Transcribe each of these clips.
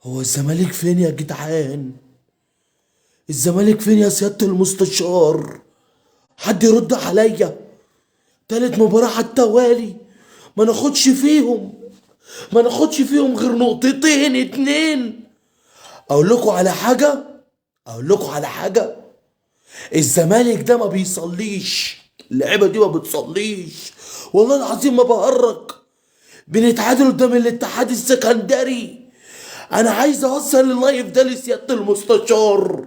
هو الزمالك فين يا جدعان؟ الزمالك فين يا سيادة المستشار؟ حد يرد عليا. تالت مباراة على التوالي، ما ناخدش فيهم ما ناخدش فيهم غير نقطتين اتنين. اقول لكم على حاجة. الزمالك ده ما بيصليش، اللعيبة دي ما بتصليش، والله العظيم ما بهرج. بنتعادل قدام الاتحاد السكندري. انا عايز اوصل اللايف ده لسيادة المستشار.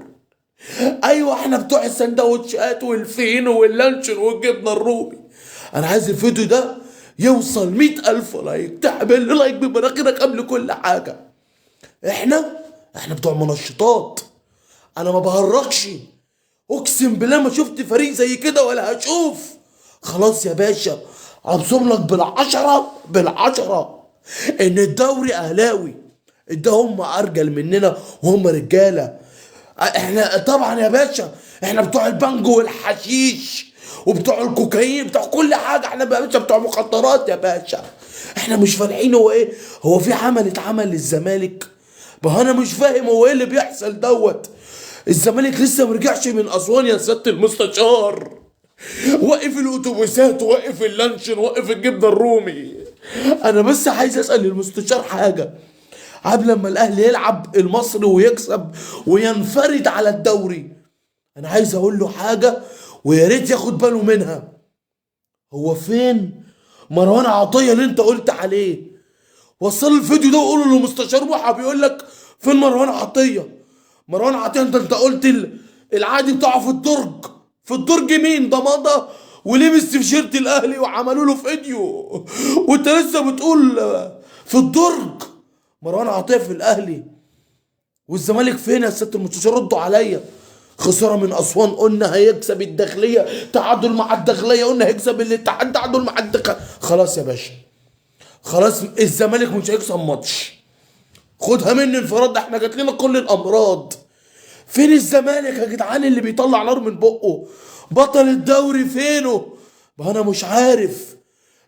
ايوه احنا بتوع السندوتشات والفين واللانشون والجبنه الرومي. انا عايز الفيديو ده يوصل 100,000 لايك، تعمل لي لايك بمراقبك قبل كل حاجه. احنا بتوع منشطات. انا ما بهرجش، اقسم بالله ما شفت فريق زي كده ولا هشوف. خلاص يا باشا، ابصم لك بالعشرة ان الدوري اهلاوي. ده هم ارجل مننا وهم رجاله. احنا طبعا يا باشا، احنا بتوع البانجو والحشيش وبتوع الكوكايين، بتوع كل حاجه. احنا يا باشا بتوع مخدرات يا باشا. احنا مش فالحين هو ايه. هو في عمل اتعمل للزمالك؟ ما انا مش فاهم هو ايه اللي بيحصل دوت. الزمالك لسه مرجعش من اسوان يا سياده المستشار. وقف الاتوبيسات، وقف اللانشون، وقف الجبنه الرومي. انا بس عايز اسال المستشار حاجه. قبل لما الاهلي يلعب المصري ويكسب وينفرد على الدوري، انا عايز اقول له حاجه ويا ريت ياخد باله منها. هو فين مروان عطيه اللي انت قلت عليه؟ وصل الفيديو ده وقوله للمستشار محا بيقول لك فين مروان عطيه. مروان عطيه انت قلت العادي بتاعه في الدرج مين ده؟ مضى ولبس في شيرت الاهلي وعملوا له فيديو، وانت لسه بتقول في الدرج. مروان عطيه في الاهلي، والزمالك فين يا سياده المستشار؟ ردوا عليا. خساره من اسوان قلنا هيكسب الداخليه، تعادل مع الداخليه قلنا هيكسب الاتحاد، تعادل مع الداخليه. خلاص يا باشا، خلاص الزمالك مش هيكسب ماتش. خدها مني انفراد، ده احنا جات لنا كل الامراض. فين الزمالك يا جدعان اللي بيطلع نار من بقه؟ بطل الدوري فينه؟ ما انا مش عارف.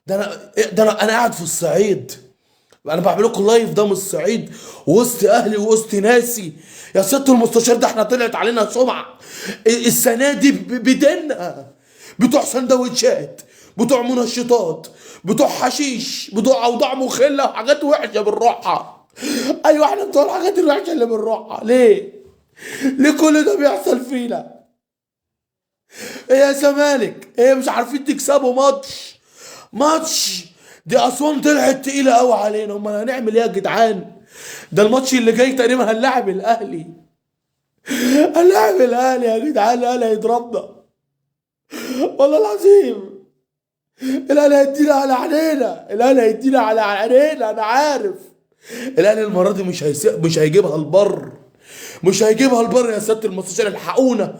ده انا قاعد في الصعيد. انا بعمل لكم لايف ده من الصعيد، وسط اهلي وسط ناسي. يا سياده المستشار، ده احنا طلعت علينا سمعه السنه دي بدنا. بتوع سندوتشات، بتوع منشطات، بتوع حشيش، بتوع اوضاع مخله وحاجات وحشه بنروحها. ايوه احنا بتوع الحاجات الوحشه اللي بنروحها. ليه كل ده بيحصل فينا؟ ايه يا زمالك، ايه مش عارفين تكسبوا ماتش؟ دي اسوان طلعت تقيله قوي علينا، امال هنعمل ايه يا جدعان؟ ده الماتش اللي جاي تقريبا هنلاعب الاهلي يا جدعان. الاهلي هيضربنا والله العظيم. الاهلي هيدينا على عينينا انا عارف. الاهلي المره دي مش هيجيبها البر. مش هيجيبها البر يا سياده المستشار. الحقونا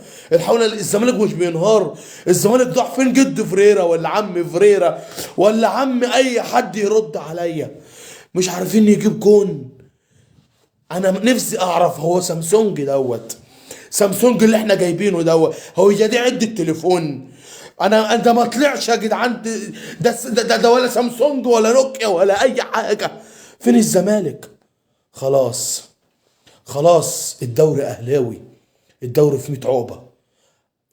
الزمالك مش بينهار. الزمالك ضاع فين؟ جد فريرة ولا عم فريرة ولا عم اي حد يرد عليا؟ مش عارفين نجيب جون. انا نفسي اعرف هو سامسونج اللي احنا جايبينه دوت، هو يا دي عدة تليفون؟ ده ما طلعش يا جدعان. ده ولا سامسونج ولا نوكيا ولا اي حاجه. فين الزمالك؟ خلاص الدوري اهلاوي. الدوري في 100 عقبه.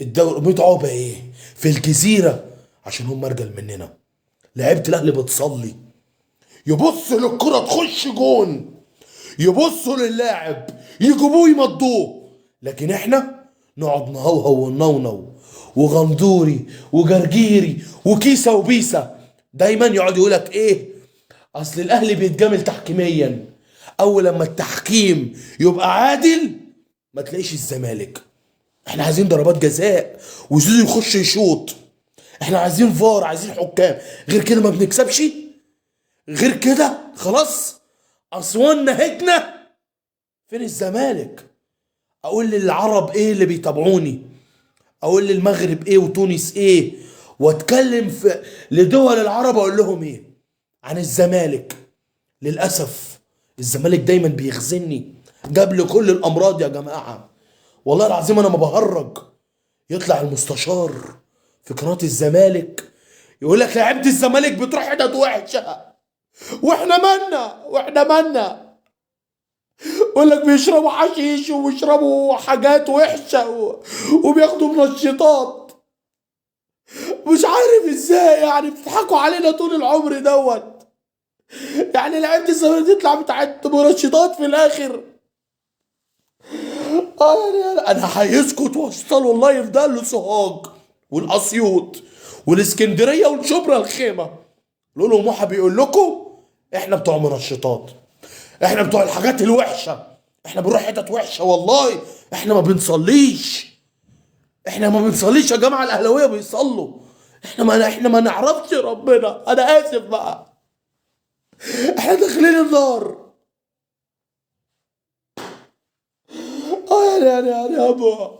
الدوري 100 عقبه ايه؟ في الجزيره، عشان هم ارجل مننا. لعيبه الاهلي بتصلي، يبص للكره تخش جون، يبصوا للاعب يجيبوه يمضوه. لكن احنا نقعد نهوهو ونونو وغندوري وجرجيري وكيسه وبيسه. دايما يقعد يقولك ايه؟ اصل الاهلي بيتجامل تحكيميا. اول لما التحكيم يبقى عادل ما تلاقيش الزمالك. احنا عايزين ضربات جزاء وزيزو يخش يشوط. احنا عايزين فار، عايزين حكام. غير كده ما بنكسبش. غير كده خلاص اسوان نهجنا. فين الزمالك؟ اقول للعرب ايه اللي بيتابعوني؟ اقول للمغرب ايه وتونس ايه؟ واتكلم لدول العرب اقول لهم ايه عن الزمالك؟ للاسف الزمالك دايما بيخزني. جاب لي كل الامراض يا جماعه، والله العظيم انا ما بهرج. يطلع المستشار في قناه الزمالك يقول لك لعيبه الزمالك بتروح حتت وحشه، واحنا مالنا يقول لك بيشربوا حشيش وبيشربوا حاجات وحشه وبياخدوا منشطات. مش عارف ازاي يعني بتضحكوا علينا طول العمر دوت. يعني لعيبه الزمالك تطلع بتاعت منشطات في الاخر. يعني انا عايزكم توصلوا اللايف ده لسوهاج والاسيوط والاسكندريه والشبرا الخيمه. لولو موحى بيقول لكم احنا بتوع منشطات، احنا بتوع الحاجات الوحشه، احنا بنروح حتت وحشه والله. احنا ما بنصليش، احنا ما بنصليش يا جماعه. الاهلاويه بيصلوا، احنا ما نعرفش ربنا. انا اسف بقى، احنا داخلين النار. يعني يابا،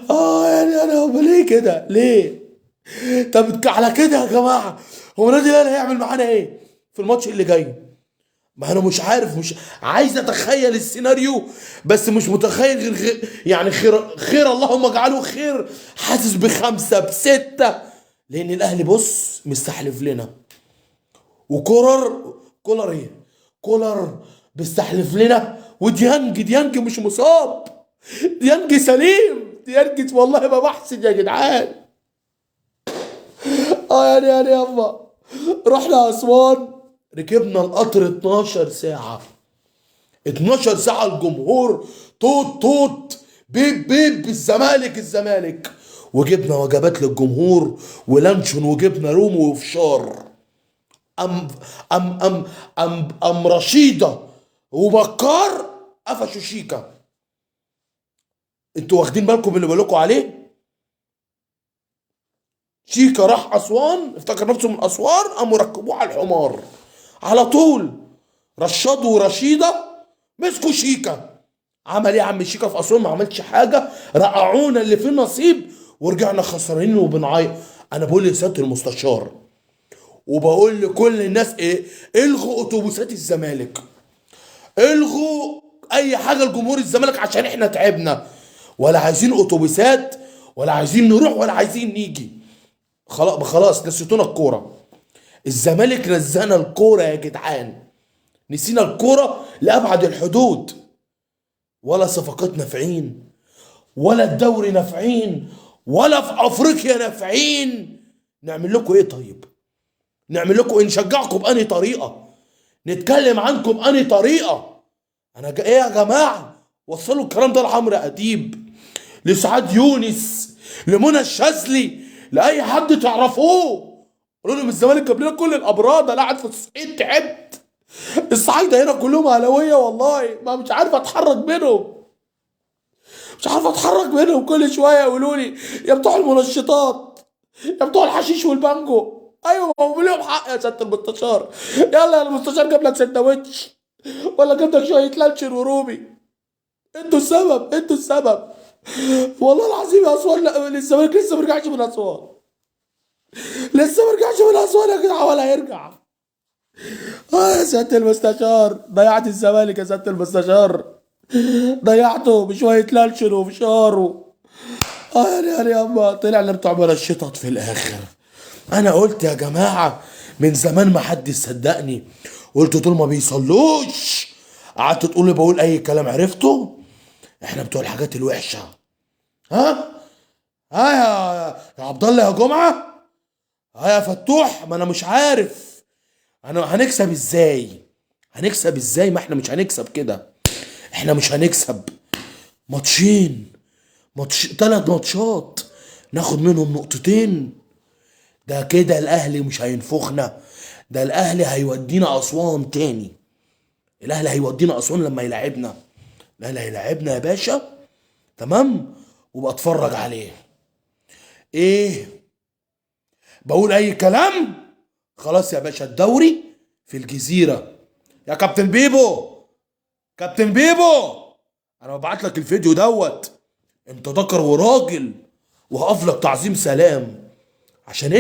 يعني يابا ليه كده ليه؟ طب على كده يا جماعه، هو النادي الاهلي هيعمل معانا ايه في الماتش اللي جاي؟ ما انا مش عارف، مش عايز اتخيل السيناريو، بس مش متخيل يعني خير اللهم اجعله خير. حاسس بخمسه بسته، لان الاهلي بص مستحلف لنا. كولر ايه؟ كولر بيستحلف لنا. ديانج مش مصاب، ديانج سليم، ديانج والله ما بحسد يا جدعان. يعني يابا، رحنا اسوان، ركبنا القطر 12 ساعة. 12 ساعة الجمهور توت توت بيب بيب الزمالك. وجبنا وجبات للجمهور ولانشون وجبنا رومي وفشار. أم أم رشيدة وبكار قفشوا شيكا. انتوا واخدين بالكم من اللي بقول لكم عليه؟ شيكا راح اسوان، افتكر نفسه من اسوان، قاموا ركبوه على الحمار على طول. رشاد ورشيده مسكوا شيكا. عمل ايه يا عم شيكا في اسوان؟ ما عملش حاجه، رقعونا اللي فيه نصيب ورجعنا خسرانين وبنعيط. انا بقول لسياده المستشار وبقول لكل الناس ايه، الغوا اتوبيسات الزمالك، الغوا اي حاجه لجمهور الزمالك عشان احنا تعبنا. ولا عايزين اتوبيسات ولا عايزين نروح ولا عايزين نيجي. خلاص نسيتونا الكوره. الزمالك نزهنا الكوره يا جدعان، نسينا الكوره لابعد الحدود. ولا صفقات نافعين، ولا الدوري نافعين، ولا في افريقيا نافعين. نعمل لكم ايه طيب؟ نعمل لكم ايه؟ نشجعكم بأني طريقه؟ نتكلم عنكم بأني طريقه؟ ايه يا جماعه؟ وصلوا الكلام ده لعمرو اديب، لسعاد يونس، لمنى الشاذلي، لاي حد تعرفوه. قولوا لهم الزمالك جاب لنا كل الامراض. انا قاعد في الصعيد تعبت. الصعايده هنا كلهم اهلاويه والله، ما مش عارف اتحرك منهم، مش عارف اتحرك منهم. كل شويه يقولوا لي يا بتوع المنشطات، يا بتوع الحشيش والبانجو. ايوه هم لهم حق يا سياده المستشار. يلا يا المستشار جاب لك سندوتش ولا جاب لك شويه لانشون وروبي. انتوا السبب، انتوا السبب والله العظيم. يا اسوان لا، الزمالك لسه ما رجعش من اسوان، لسه ما رجعش من اسوان يا جدع ولا هيرجع. يا سياده المستشار ضيعت الزمالك يا سياده المستشار، ضيعته بشويه لانشون وفشار. يعني يابا طلعنا بتوع منشطات في الاخر. انا قلت يا جماعه من زمان ما حد صدقني، قلت دول ما بيصلوش. قعدت تقول بقول اي كلام، عرفتوا؟ احنا بتوع الحاجات الوحشه. ها ها يا عبد الله يا جمعه، ها يا فتوح. ما انا مش عارف انا هنكسب ازاي، هنكسب ازاي؟ ما احنا مش هنكسب كده، احنا مش هنكسب ماتشين، ماتش 3 ماتشات ناخد منهم نقطتين. ده كده الاهلي مش هينفخنا، ده الاهلي هيودينا اسوان تاني. الاهلي هيودينا اسوان لما يلعبنا، الاهلي هيلعبنا يا باشا تمام، وبقى اتفرج عليه. ايه بقول اي كلام؟ خلاص يا باشا الدوري في الجزيرة يا كابتن بيبو. كابتن بيبو انا ببعت لك الفيديو دوت، انت ذكر وراجل وهقف لك تعظيم سلام، عشان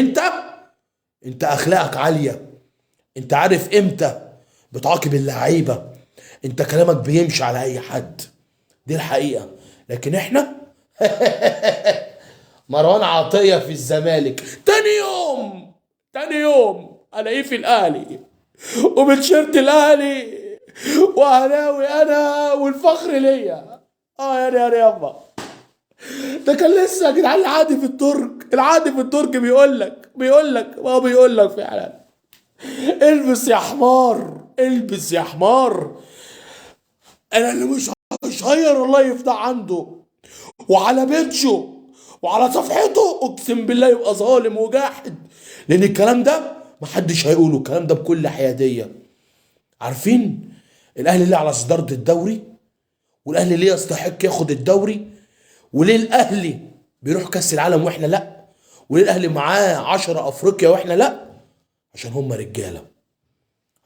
انت اخلاقك عالية، انت عارف امتى بتعاقب اللعيبة، انت كلامك بيمشي على اي حد، دي الحقيقة. لكن احنا مروان عطية في الزمالك تاني يوم الاقيه في الاهلي وبتشيرت الاهلي واهلاوي انا والفخر ليا. يعني يابا، ده كان لسه يا جدعان العادي في الترك، العادي في الترك بيقول لك فعلا البس يا حمار، البس يا حمار. انا اللي مش هغير الله يفتح عنده وعلى بيتشه وعلى صفحته، اقسم بالله يبقى ظالم وجاحد. لان الكلام ده محدش هيقوله، الكلام ده بكل حياديه. عارفين الاهلي ليه على صدارة الدوري؟ والاهلي ليه يستحق ياخد الدوري؟ وليه الاهلي بيروح كاس العالم واحنا لا؟ وليه الاهلي معاه 10 افريقيا واحنا لا؟ عشان هم رجاله،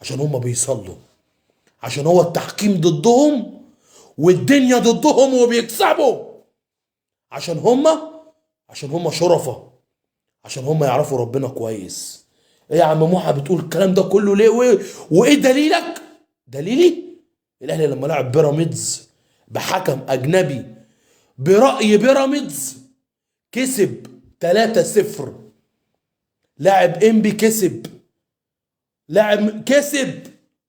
عشان هم بيصلوا، عشان هو التحكيم ضدهم والدنيا ضدهم وبيكسبوا، عشان هم شرفة، عشان هم يعرفوا ربنا كويس. ايه يا عم موحى بتقول الكلام ده كله ليه؟ وايه دليلك؟ دليلي الاهلي لما لعب بيراميدز بحكم اجنبي برأي بيراميدز كسب 3-0. لاعب انبي كسب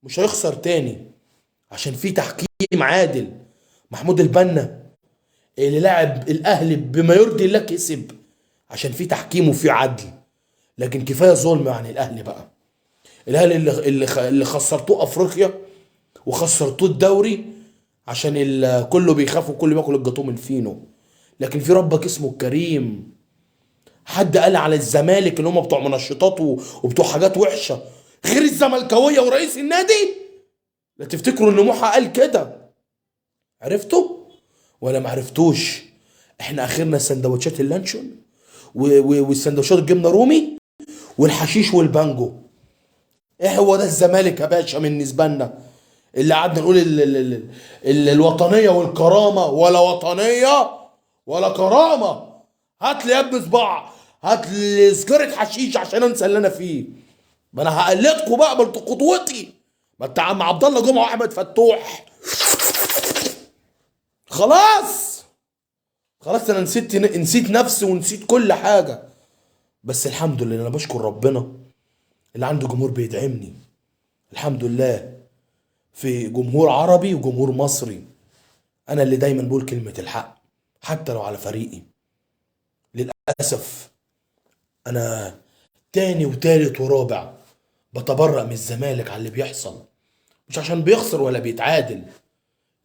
مش هيخسر تاني عشان في تحكيم عادل. محمود البنا اللي لاعب الاهلي بما يرضي الله كسب عشان في تحكيم وفي عدل. لكن كفايه ظلم عن الاهلي بقى. الاهلي اللي خسرتوه افريقيا وخسرتوه الدوري عشان كله بيخاف وكله بياكل الجاتوه من فينو. لكن في ربك اسمه الكريم. حد قال على الزمالك ان هم بتوع منشطات وبتوع حاجات وحشه غير الزملكاويه ورئيس النادي؟ لا تفتكروا ان موحى قال كده. عرفتوا ولا ما عرفتوش؟ احنا اخرنا سندوتشات اللانشون والسندوتشات الجبنه رومي والحشيش والبانجو. ايه هو ده الزمالك يا باشا بالنسبه لنا؟ اللي قعدنا نقول الوطنيه والكرامه، ولا وطنيه ولا كرامه. هات لي يا ابني صباع، هات لي سجاره حشيش عشان انسى اللي انا فيه. ما انا هقلدكم بقى، ما انتوا قدوتي. ما انت عم عبد الله جمعه واحمد فتوح. خلاص انا نسيت نفسي ونسيت كل حاجه. بس الحمد لله انا بشكر ربنا اللي عنده جمهور بيدعمني. الحمد لله في جمهور عربي وجمهور مصري. انا اللي دايما بقول كلمه الحق حتى لو على فريقي. للاسف انا تاني وتالت ورابع بتبرأ من الزمالك على اللي بيحصل، مش عشان بيخسر ولا بيتعادل.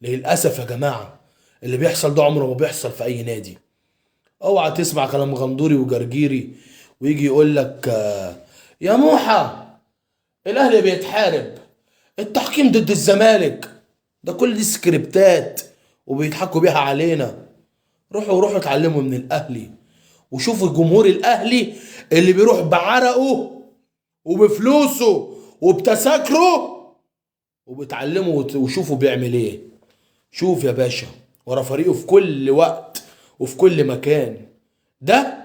للاسف يا جماعه اللي بيحصل ده عمره ما بيحصل في اي نادي. اوعى تسمع كلام غندوري وجرجيري ويجي يقول لك يا موحى الاهلي بيتحارب، التحكيم ضد الزمالك. ده كل دي سكريبتات وبيضحكوا بيها علينا. روحوا اتعلموا من الاهلي وشوفوا الجمهور الاهلي اللي بيروح بعرقه وبفلوسه وبتساكره وبتعلموا وشوفوا بيعمل ايه. شوف يا باشا ورا فريقه في كل وقت وفي كل مكان. ده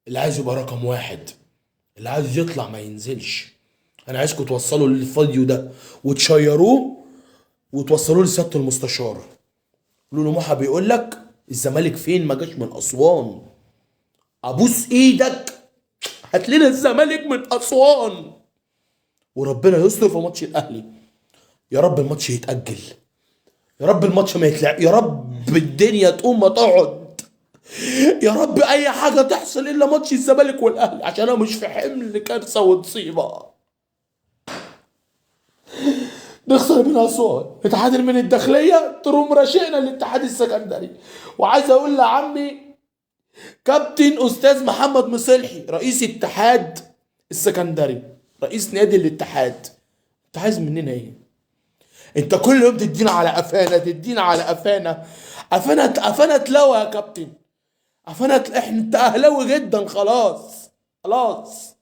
اللي عايز يبقى رقم واحد، اللي عايز يطلع ما ينزلش. انا عايزكم توصلوا للفيديو ده وتشيروه وتوصلوه لسياده المستشار. قولوا له موحى بيقول لك الزمالك فين، ما جاش من اسوان. ابوس ايدك هات لنا الزمالك من اسوان وربنا يستر في ماتش الاهلي. يا رب الماتش يتاجل، يا رب الماتش ما يتلعب، يا رب الدنيا تقوم ما تقعد، يا رب اي حاجه تحصل الا ماتش الزمالك والاهلي، عشان انا مش في حمل كارثه ونصيبه. نخسر من اسوان، نتعادل من الداخليه، تروم رشقنا الاتحاد السكندري. وعايز اقول لعمي كابتن استاذ محمد مصلحي رئيس اتحاد السكندري، رئيس نادي الاتحاد، انت عايز مننا ايه؟ انت كل يوم تدينا على قفانا، قفانا اتلوى يا كابتن. انت اهلاوي جدا، خلاص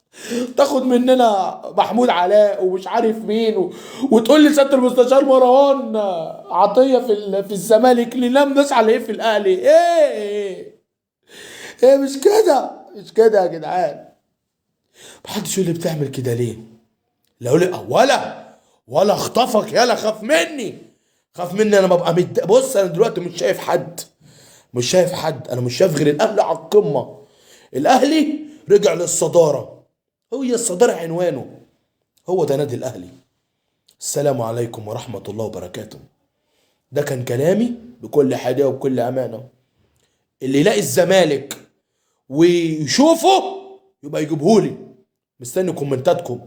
تاخد مننا محمود علاء ومش عارف مين وتقول لي سياده المستشار مروان عطيه في الزمالك ننام نصحى ليه في الاهلي؟ ايه مش كده يا جدعان. محدش يقول لي بتعمل كده ليه؟ لا يقول لي ولا اخطفك يلا خاف مني انا ببقى بص انا دلوقتي مش شايف حد، انا مش شايف غير الاهلي على القمه. الاهلي رجع للصداره، هي الصداره عنوانه، هو ده نادي الاهلي. السلام عليكم ورحمة الله وبركاته. ده كان كلامي بكل حاجة وبكل أمانة. اللي يلاقي الزمالك ويشوفه يبقى يجيبهولي، مستني كومنتاتكم.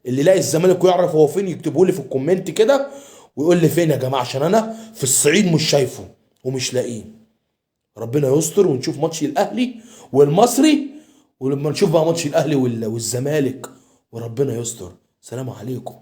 اللي يلاقي الزمالك ويعرف هو فين يكتبهولي في الكومنت كده ويقول لي فين يا جماعة، عشان أنا في الصعيد مش شايفه ومش لاقيه. ربنا يستر ونشوف ماتش الأهلي والمصري، ولما نشوف بقى ماتش الأهلي والزمالك، وربنا يستر. سلام عليكم.